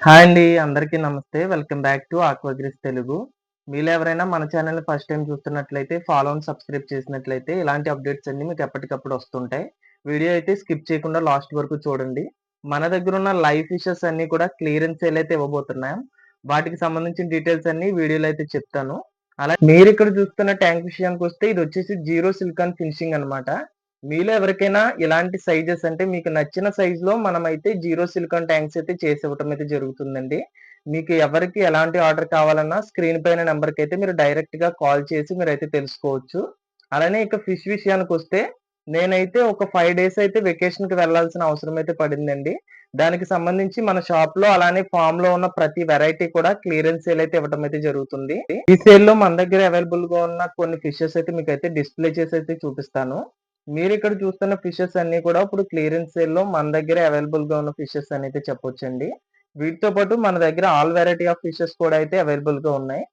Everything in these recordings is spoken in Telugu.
హాయ్ అండి. అందరికీ నమస్తే. Welcome back to Aquagris Telugu. మీలో ఎవరైనా మన ఛానెల్‌ని ఫస్ట్ టైమ్ చూస్తున్నట్లయితే ఫాలో అండ్ సబ్స్క్రైబ్ చేసినట్లయితే ఇలాంటి అప్డేట్స్ అన్నీ మీకు ఎప్పటికప్పుడు వస్తుంటాయి. వీడియో అయితే స్కిప్ చేయకుండా లాస్ట్ వరకు చూడండి. మన దగ్గరున్న లైవ్ ఫిషెస్ అన్నీ కూడా క్లియరెన్స్ సేల్ అయితే ఇవ్వబోతున్నాం. వాటికి సంబంధించిన డీటెయిల్స్ అన్నీ వీడియోలో అయితే చెప్తాను. మీరిక్కడ చూస్తున్న ట్యాంక్ విషయానికొస్తే ఇదొచ్చేసి జీరో సిలికాన్ ఫినిషింగ్ అన్నమాట. మీలో ఎవరికైనా ఇలాంటి సైజెస్ అంటే మీకు నచ్చిన సైజులో మనమైతే జీరో సిలికాన్ ట్యాంక్స్ అయితే చేసివ్వటం అయితే జరుగుతుందండి. మీకు ఎవరికి ఎలాంటి ఆర్డర్ కావాలన్నా స్క్రీన్ పైన నంబర్‌కైతే మీరు డైరెక్ట్‌గా కాల్ చేసి మీరైతే తెలుసుకోవచ్చు. అలానే ఇక ఫిష్ విషయానికొస్తే నేనైతే ఒక 5 డేస్ అయితే వెకేషన్‌కి వెళ్ళాల్సిన అవసరం అయితే పడిందండి. దానికి సంబంధించి మన షాప్‌లో అలానే ఫార్మ్‌లో ఉన్న ప్రతి వెరైటీ కూడా క్లియరెన్స్ సేల్ అయితే ఇవ్వటం అయితే జరుగుతుంది. ఈ సేల్‌లో మన దగ్గర అవైలబుల్‌గా ఉన్న కొన్ని ఫిషెస్ అయితే మీకైతే డిస్‌ప్లే చేసి అయితే చూపిస్తాను. మీరిక్కడ చూస్తున్న ఫిషెస్ అన్నీ కూడా ఇప్పుడు క్లియరెన్స్ సేల్‌లో మన దగ్గరే అవైలబుల్‌గా ఉన్న ఫిషెస్ అని అయితే చెప్పొచ్చండి. వీటితో పాటు మన దగ్గర ఆల్ వెరైటీ ఆఫ్ ఫిషెస్ కూడా అయితే అవైలబుల్‌గా ఉన్నాయి.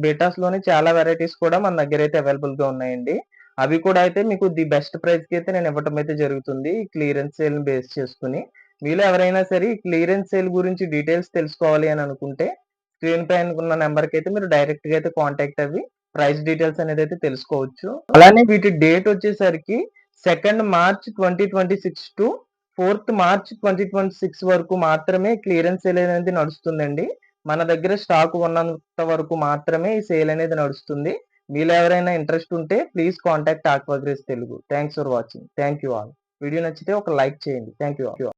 బీటాస్‌లోని చాలా వెరైటీస్ కూడా మన దగ్గరైతే అవైలబుల్‌గా ఉన్నాయండి. అవి కూడా అయితే మీకు ది బెస్ట్ ప్రైస్‌కి అయితే నేను ఇవ్వటం అయితే జరుగుతుంది. ఈ క్లియరెన్స్ సేల్‌ని బేస్ చేసుకొని. మీలో ఎవరైనా సరే ఈ క్లియరెన్స్ సేల్ గురించి డీటెయిల్స్ తెలుసుకోవాలి అని అనుకుంటే స్క్రీన్ పైన ఉన్న నంబర్‌కైతే మీరు డైరెక్ట్‌గా అయితే కాంటాక్ట్ అవ్వి ప్రైస్ డీటెయిల్స్ అనేదైతే తెలుసుకోవచ్చు. అలానే వీటి డేట్ వచ్చేసరికి 2 మార్చ్ 2026 టు 4 మార్చ్ 2026 వరకు మాత్రమే క్లియరెన్స్ సేల్ అనేది నడుస్తుందండి. మన దగ్గర స్టాక్ ఉన్నంత వరకు మాత్రమే ఈ సేల్ అనేది నడుస్తుంది. మీలో ఎవరైనా ఇంట్రెస్ట్ ఉంటే please contact Aquagris Telugu. Thanks for watching. Thank you all. Video నచ్చితే ఒక లైక్ చేయండి. Thank you all.